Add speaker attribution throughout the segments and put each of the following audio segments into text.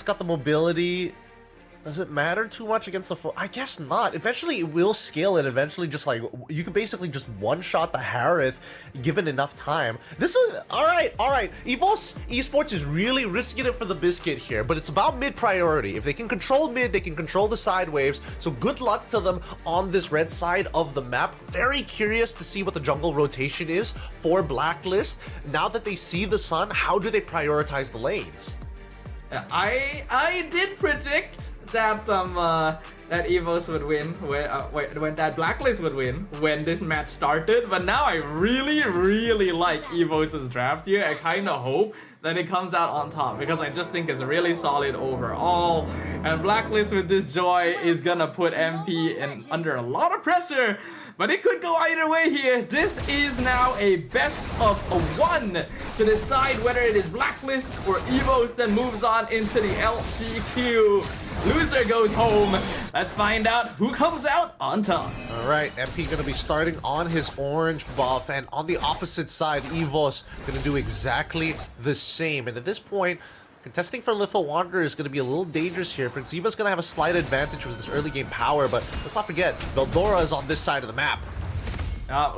Speaker 1: got the mobility. Does it matter too much against the foe? I guess not. Eventually, it will scale, and eventually, just like you can basically just one-shot the Harith given enough time. This is all right. Evos Esports is really risking it for the biscuit here, but it's about mid priority. If they can control mid, they can control the side waves. So good luck to them on this red side of the map. Very curious to see what the jungle rotation is for Blacklist. Now that they see the sun, how do they prioritize the lanes?
Speaker 2: I did predict that that Evos would win when that Blacklist would win when this match started, but now I really like Evos' draft here. I kind of hope that it comes out on top because I just think it's really solid overall, and Blacklist with this joy is gonna put MP under a lot of pressure. But it could go either way here. This is now a best of one to decide whether it is Blacklist or Evos that moves on into the LCQ. Loser goes home. Let's find out who comes out on top.
Speaker 1: All right, MP gonna be starting on his orange buff, and on the opposite side, Evos gonna do exactly the same. And at this point, contesting for Little Wanderer is going to be a little dangerous here. Prexiva's going to have a slight advantage with this early game power, but let's not forget, Veldora is on this side of the map.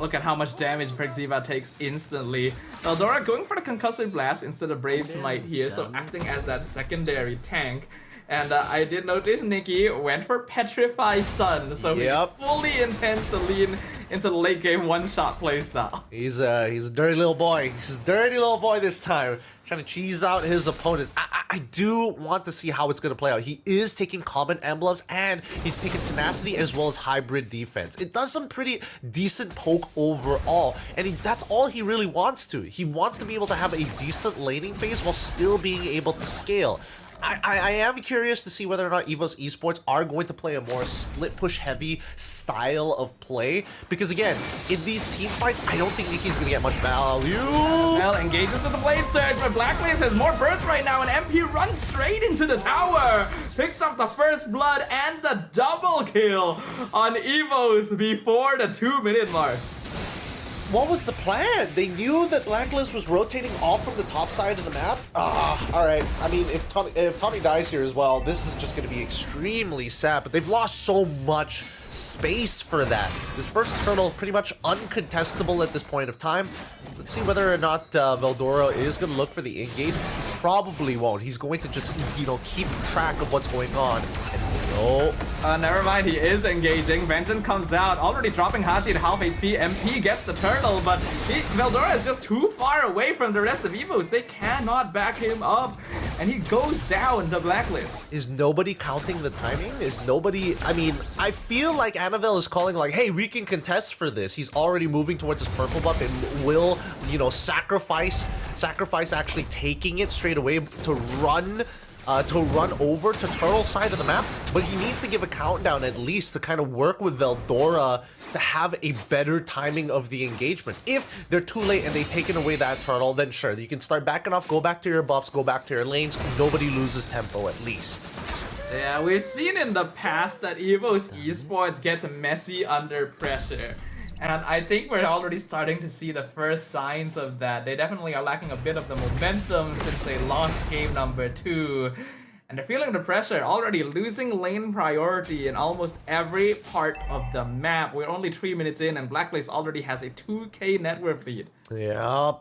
Speaker 2: Look at how much damage Prexiva takes instantly. Veldora going for the concussive blast instead of Brave Smite here, so acting as that secondary tank. And I did notice Nikki went for Petrify Sun, so he fully intends to lean into the late game one-shot playstyle.
Speaker 1: He's a dirty little boy. He's a dirty little boy this time, trying to cheese out his opponents. I do want to see how it's going to play out. He is taking common emblems, and he's taking tenacity as well as hybrid defense. It does some pretty decent poke overall, and that's all he really wants to. He wants to be able to have a decent laning phase while still being able to scale. I am curious to see whether or not Evos Esports are going to play a more split push heavy style of play, because again, in these team fights, I don't think Nikki's going to get much value.
Speaker 2: Well, engages with the blade surge, but Blacklist has more burst right now, and MP runs straight into the tower, picks up the first blood and the double kill on Evos before the 2-minute mark.
Speaker 1: What was the plan? They knew that Blacklist was rotating off from the top side of the map? All right. I mean, if Tommy dies here as well, this is just going to be extremely sad, but they've lost so much space for that. This first turtle pretty much uncontestable at this point of time. Let's see whether or not Veldora is going to look for the engage. He probably won't. He's going to just, keep track of what's going on. And
Speaker 2: never mind, he is engaging. Vengeance comes out, already dropping Hachi to half HP. MP gets the turtle, but Veldora is just too far away from the rest of Evos. They cannot back him up, and he goes down the Blacklist.
Speaker 1: Is nobody counting the timing? Is nobody... I mean, I feel like Annabelle is calling like, hey, we can contest for this. He's already moving towards his purple buff and will, sacrifice actually taking it straight away to run over to Turtle side of the map, but he needs to give a countdown at least to kind of work with Veldora to have a better timing of the engagement. If they're too late and they've taken away that turtle, then sure, you can start backing off, go back to your buffs, go back to your lanes. Nobody loses tempo at least.
Speaker 2: Yeah, we've seen in the past that Evos Esports gets messy under pressure. And I think we're already starting to see the first signs of that. They definitely are lacking a bit of the momentum since they lost game number 2. And they're feeling the pressure, already losing lane priority in almost every part of the map. We're only 3 minutes in, and Blacklist already has a 2k net worth lead.
Speaker 1: Yeah,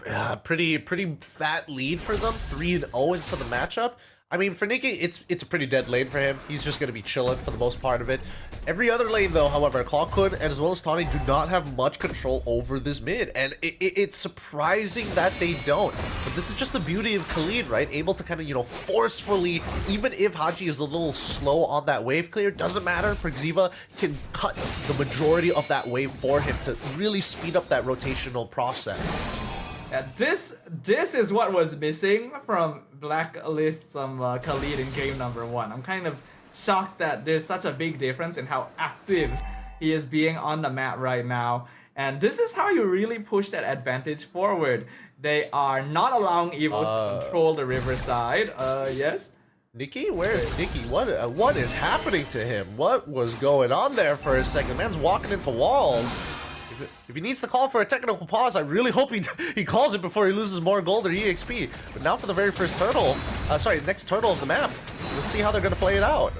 Speaker 1: pretty fat lead for them, 3-0 into the matchup. I mean, for Nikki, it's a pretty dead lane for him. He's just going to be chilling for the most part of it. Every other lane, though, however, Clockhood and as well as Tawny do not have much control over this mid. And it's surprising that they don't. But this is just the beauty of Khalid, right? Able to kind of, forcefully, even if Haji is a little slow on that wave clear, doesn't matter. Prexiva can cut the majority of that wave for him to really speed up that rotational process.
Speaker 2: Yeah, this is what was missing from Blacklist's Khalid in game number 1. I'm kind of shocked that there's such a big difference in how active he is being on the map right now. And this is how you really push that advantage forward. They are not allowing Evos to control the riverside. Yes?
Speaker 1: Nikki? Where is Nikki? What is happening to him? What was going on there for a second? Man's walking into walls. If if he needs to call for a technical pause, I really hope he calls it before he loses more gold or EXP. But now for the very first turtle, next turtle of the map. Let's see how they're gonna play it out.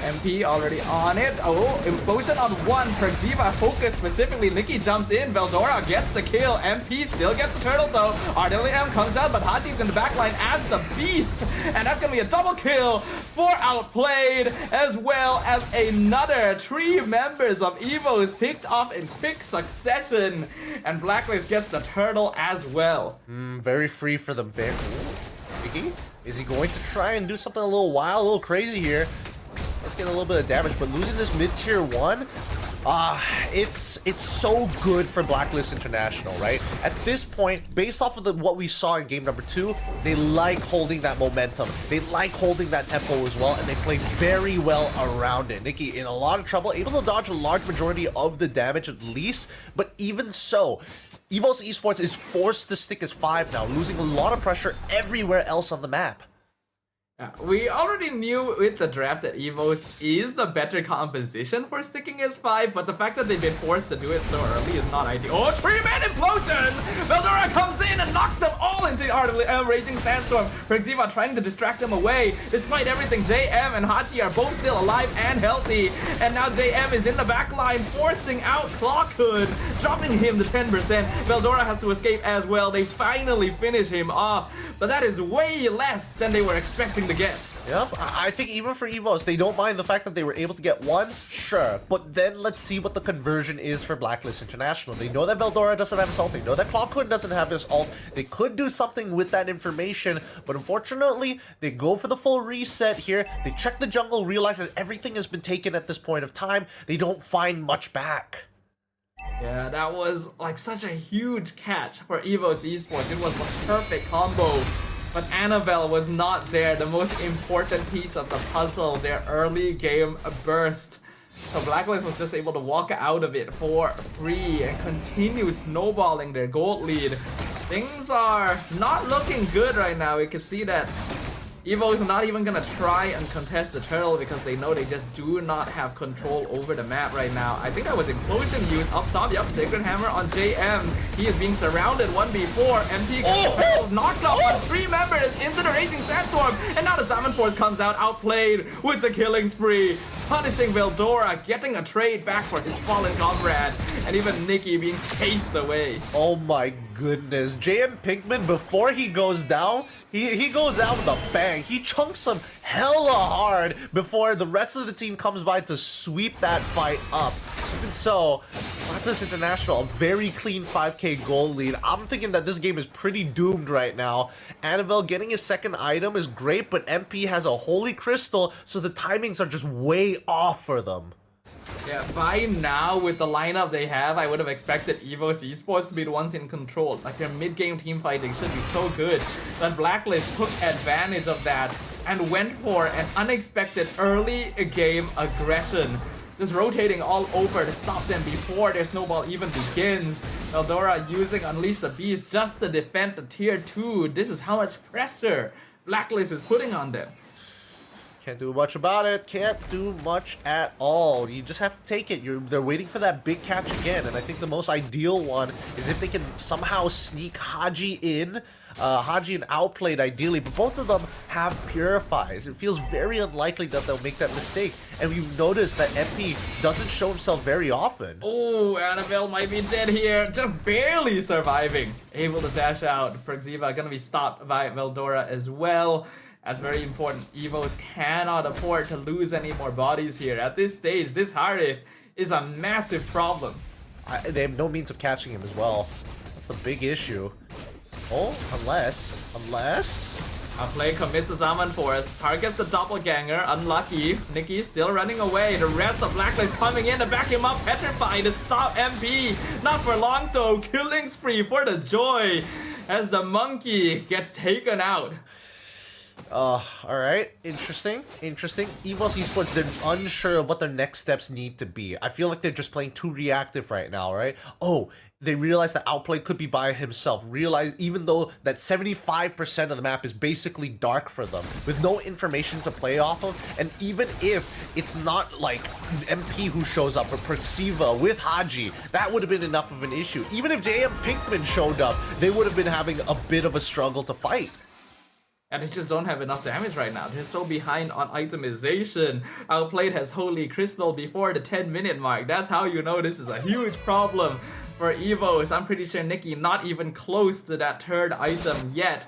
Speaker 2: MP already on it. Oh, implosion on one. Perxiva focus specifically. Nikki jumps in. Veldora gets the kill. MP still gets the turtle though. Artillery M comes out, but Haji's in the backline as the beast. And that's gonna be a double kill for Outplayed, as well as another 3 members of Evos picked off in quick succession. And Blacklist gets the turtle as well.
Speaker 1: Very free for them. Nikki, is he going to try and do something a little wild, a little crazy here? Let's get a little bit of damage, but losing this mid-tier 1, it's so good for Blacklist International, right? At this point, based off of what we saw in game number 2, they like holding that momentum. They like holding that tempo as well, and they play very well around it. Nikki in a lot of trouble, able to dodge a large majority of the damage at least, but even so, Evos Esports is forced to stick as 5 now, losing a lot of pressure everywhere else on the map.
Speaker 2: We already knew with the draft that Evos is the better composition for sticking as 5, but the fact that they've been forced to do it so early is not ideal. Oh, 3-man implosion! Veldora comes in and knocks them all into Raging Sandstorm. Perxiva trying to distract them away. Despite everything, JM and Hachi are both still alive and healthy. And now JM is in the back line, forcing out Clockhood, dropping him to 10%. Veldora has to escape as well. They finally finish him off, but that is way less than they were expecting to get.
Speaker 1: Yep, I think even for Evos, they don't mind the fact that they were able to get 1, sure, but then let's see what the conversion is for Blacklist International. They know that Veldora doesn't have his ult, they know that Clockhood doesn't have his ult, they could do something with that information, but unfortunately, they go for the full reset here, they check the jungle, realize that everything has been taken at this point of time, they don't find much back.
Speaker 2: Yeah, that was like such a huge catch for Evos Esports. It was the perfect combo. But Annabelle was not there, the most important piece of the puzzle, their early game burst. So Blacklist was just able to walk out of it for free and continue snowballing their gold lead. Things are not looking good right now. We can see that Evo is not even gonna try and contest the turtle because they know they just do not have control over the map right now. I think that was Implosion used up top. Yup, Sacred Hammer on JM. He is being surrounded 1v4. MP gets knocked off on 3 members into the Raging Sandstorm. And now the Salmon Force comes out, Outplayed with the killing spree. Punishing Veldora, getting a trade back for his fallen comrade. And even Nikki being chased away.
Speaker 1: Oh my goodness. JM Pinkman, before he goes down, he goes out with a bang. He chunks him hella hard before the rest of the team comes by to sweep that fight up. Even so, Blacklist International, a very clean 5k gold lead. I'm thinking that this game is pretty doomed right now. Annabelle getting his second item is great, but MP has a Holy Crystal, so the timings are just way off for them.
Speaker 2: Yeah, by now, with the lineup they have, I would have expected Evos Esports to be the ones in control. Like, their mid-game team fighting should be so good. But Blacklist took advantage of that and went for an unexpected early game aggression. Just rotating all over to stop them before their snowball even begins. Veldora using Unleash the Beast just to defend the tier 2. This is how much pressure Blacklist is putting on them.
Speaker 1: Can't do much about it. Can't do much at all. You just have to take it. They're waiting for that big catch again, and I think the most ideal one is if they can somehow sneak Haji in. Haji and Outplayed ideally, but both of them have Purifies. It feels very unlikely that they'll make that mistake, and we've noticed that MP doesn't show himself very often.
Speaker 2: Oh, Annabelle might be dead here, just barely surviving. Able to dash out. Perxiva gonna be stopped by Veldora as well. That's very important. Evos cannot afford to lose any more bodies here. At this stage, this Harif is a massive problem.
Speaker 1: They have no means of catching him as well. That's a big issue. Oh, unless...
Speaker 2: Outplayed commits the Salmon Force, targets the doppelganger, unlucky. Nikki still running away. The rest of Blacklist coming in to back him up, petrified to stop MP. Not for long though, killing spree for the joy as the monkey gets taken out.
Speaker 1: Alright. Interesting. Evos Esports, they're unsure of what their next steps need to be. I feel like they're just playing too reactive right now, right? Oh, they realize that Outplay could be by himself. Realize even though that 75% of the map is basically dark for them, with no information to play off of, and even if it's not like MP who shows up, or Persiva with Haji, that would have been enough of an issue. Even if JM Pinkman showed up, they would have been having a bit of a struggle to fight.
Speaker 2: And they just don't have enough damage right now. They're so behind on itemization. Outplayed has Holy Crystal before the 10-minute mark. That's how you know this is a huge problem for Evos. I'm pretty sure Nikki not even close to that third item yet.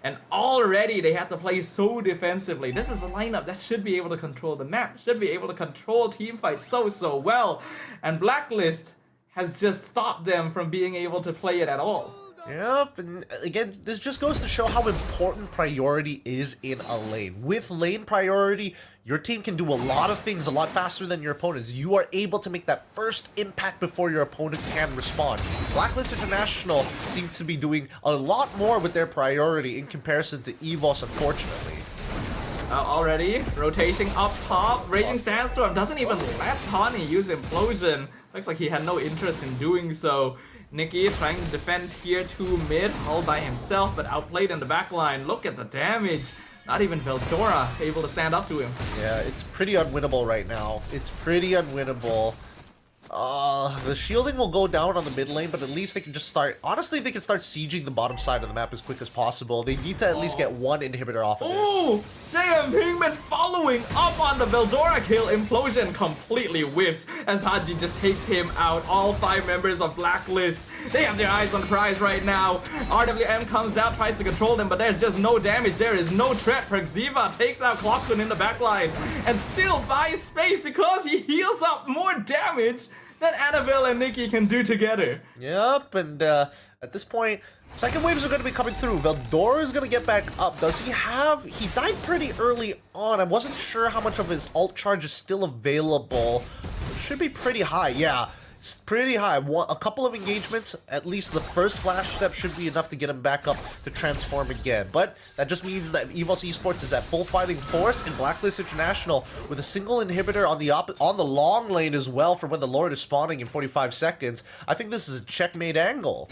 Speaker 2: And already they have to play so defensively. This is a lineup that should be able to control the map, should be able to control teamfights so well. And Blacklist has just stopped them from being able to play it at all.
Speaker 1: Yep, and again, this just goes to show how important priority is in a lane. With lane priority, your team can do a lot of things a lot faster than your opponents. You are able to make that first impact before your opponent can respond. Blacklist International seems to be doing a lot more with their priority in comparison to Evos, unfortunately.
Speaker 2: Already, rotating up top, Raging Sandstorm doesn't even let Tawny use Implosion. Looks like he had no interest in doing so. Nikki trying to defend tier 2 mid all by himself, but outplayed in the backline. Look at the damage. Not even Veldora able to stand up to him.
Speaker 1: Yeah, it's pretty unwinnable right now. It's pretty unwinnable. The shielding will go down on the mid lane, but at least they can just start... Honestly, they can start sieging the bottom side of the map as quick as possible. They need to at least get one inhibitor off of this.
Speaker 2: Ooh! JM Pinkman following up on the Veldora kill. Implosion completely whiffs as Haji just takes him out. All 5 members of Blacklist, they have their eyes on the prize right now. RWM comes out, tries to control them, but there's just no damage. There is no threat. Perxiva takes out Clockun in the backline and still buys space because he heals up more damage than Annabelle and Nikki can do together.
Speaker 1: Yep, and at this point, second waves are going to be coming through. Veldora is going to get back up. Does he have... He died pretty early on. I wasn't sure how much of his ult charge is still available. It should be pretty high, yeah. It's pretty high. A couple of engagements, at least the first flash step should be enough to get him back up to transform again. But that just means that Evos Esports is at full fighting force, and Blacklist International with a single inhibitor on the long lane as well for when the Lord is spawning in 45 seconds. I think this is a checkmate angle.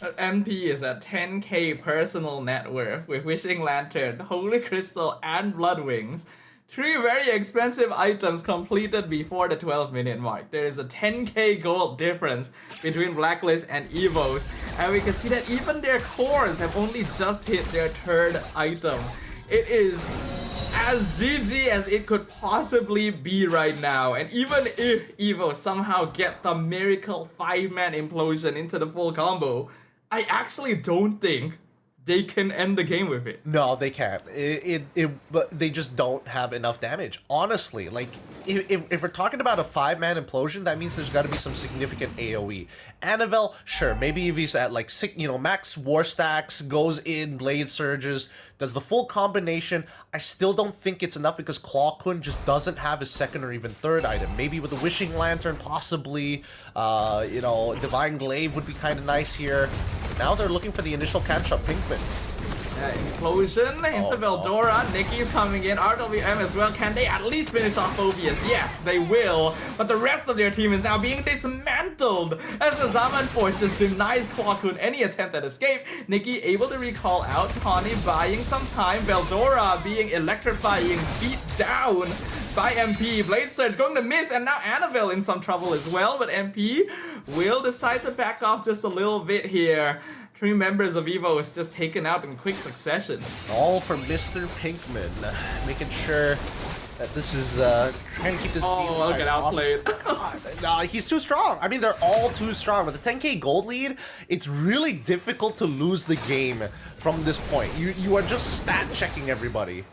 Speaker 2: MP is at 10k personal net worth with Wishing Lantern, Holy Crystal, and Blood Wings. 3 very expensive items completed before the 12-minute mark. There is a 10k gold difference between Blacklist and Evos, and we can see that even their cores have only just hit their 3rd item. It is as GG as it could possibly be right now, and even if Evos somehow get the miracle 5-man implosion into the full combo, I actually don't think they can end the game with it.
Speaker 1: No, they can't. But they just don't have enough damage. Honestly, like, if we're talking about a 5-man implosion, that means there's got to be some significant AoE. Annabelle, sure, maybe if he's at like max war stacks, goes in, blade surges, does the full combination. I still don't think it's enough because Clockun just doesn't have his 2nd or even 3rd item. Maybe with a Wishing Lantern, possibly. Divine Glaive would be kind of nice here. But now they're looking for the initial catch-up. Pinkman.
Speaker 2: Implosion into Veldora. Nikki's coming in. RWM as well. Can they at least finish off Phobius? Yes, they will. But the rest of their team is now being dismantled as the Zaman Force just denies Clockun any attempt at escape. Nikki able to recall out. Tawny buying some time. Veldora being electrifying, beat down by MP. Blade Surge going to miss, and now Annabelle in some trouble as well. But MP will decide to back off just a little bit here. 3 members of Evos just taken out in quick succession.
Speaker 1: All for Mr. Pinkman, making sure that this is trying to keep this.
Speaker 2: Oh, look at outplayed.
Speaker 1: Nah, he's too strong. I mean, they're all too strong. With the 10k gold lead, it's really difficult to lose the game from this point. You are just stat checking everybody.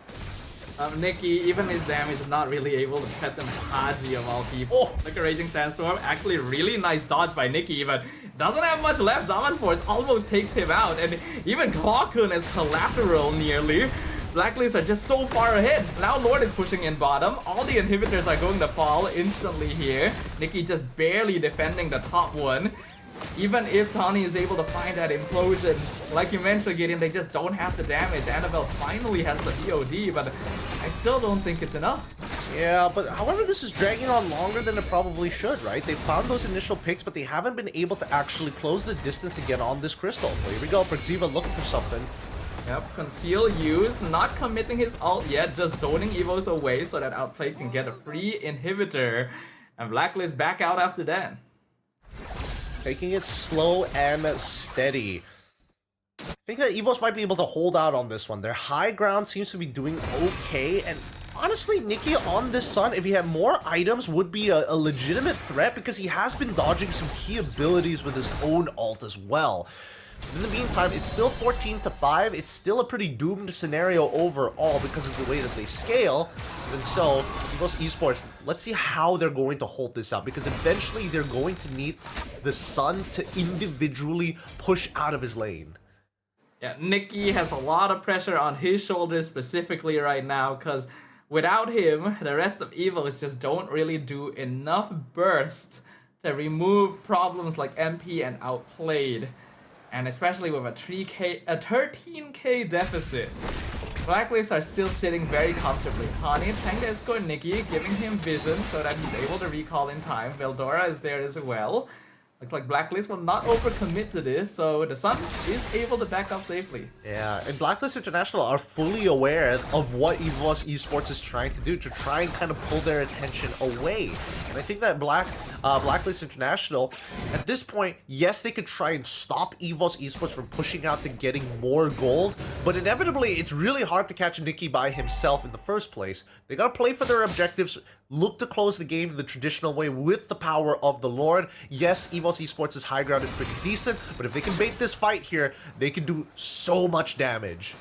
Speaker 2: Nikki, even his damage is not really able to pet them Haji of all people.
Speaker 1: Oh.
Speaker 2: Look at Raging Sandstorm. Actually, really nice dodge by Nikki, but doesn't have much left. Zaman Force almost takes him out, and even Clockun as collateral nearly. Blacklist are just so far ahead. Now Lord is pushing in bottom. All the inhibitors are going to fall instantly here. Nikki just barely defending the top one. even if Tawny is able to find that implosion, like you mentioned, Gideon, they just don't have the damage. Annabelle finally has the VOD, but I still don't think it's enough.
Speaker 1: Yeah, but however, this is dragging on longer than it probably should, right? They found those initial picks, but they haven't been able to actually close the distance again on this crystal. Well, here we go, Prexiva looking for something.
Speaker 2: Yep, Conceal used, not committing his ult yet, just zoning Evos away so that Outplay can get a free inhibitor. And Blacklist back out after that.
Speaker 1: Taking it slow and steady. I think that Evos might be able to hold out on this one. Their high ground seems to be doing okay, and honestly, Nikki on this Sun, if he had more items, would be a legitimate threat because he has been dodging some key abilities with his own ult as well. In the meantime, it's still 14-5. It's still a pretty doomed scenario overall because of the way that they scale. And so, Evos Esports, let's see how they're going to hold this out because eventually they're going to need the Sun to individually push out of his lane.
Speaker 2: Yeah, Nikki has a lot of pressure on his shoulders specifically right now because without him, the rest of Evos just don't really do enough burst to remove problems like MP and Outplayed. And especially with a 13k deficit. Blacklist are still sitting very comfortably. Tawny trying to escort Nikki, giving him vision so that he's able to recall in time. Veldora is there as well. Looks like Blacklist will not overcommit to this, so the Sun is able to back up safely.
Speaker 1: Yeah, and Blacklist International are fully aware of what Evos Esports is trying to do to try and kind of pull their attention away. And I think that Blacklist International, at this point, yes, they could try and stop Evos Esports from pushing out to getting more gold, but inevitably, it's really hard to catch Nikki by himself in the first place. They gotta play for their objectives, look to close the game the traditional way with the power of the Lord. Yes, Evos Esports' high ground is pretty decent, but if they can bait this fight here, they can do so much damage.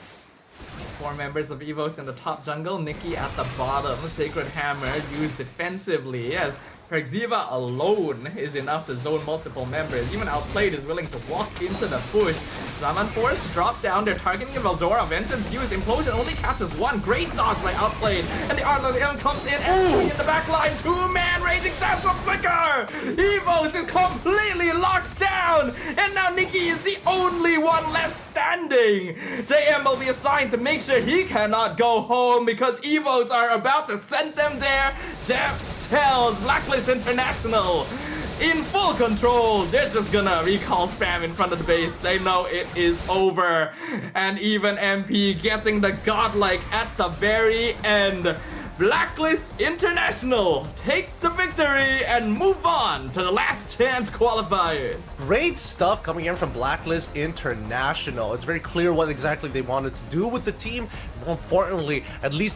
Speaker 2: 4 members of Evos in the top jungle, Nikki at the bottom. Sacred Hammer used defensively as Prexiva alone is enough to zone multiple members. Even Outplayed is willing to walk into the bush. Zaman Force drop down, they're targeting Veldora. Vengeance use, Implosion only catches one. Great dodge by Outplayed. And the RLM comes in and in the back line. 2-man raising down for Flicker. Evos is completely locked down. And now Nikki is the only one left standing. JM will be assigned to make sure he cannot go home because Evos are about to send them there themselves. Blacklist International in full control. They're just gonna recall spam in front of the base. They know it is over. And even MP getting the godlike at the very end. Blacklist International take the victory and move on to the last chance qualifiers.
Speaker 1: Great stuff coming in from Blacklist International. It's very clear what exactly they wanted to do with the team. More importantly, at least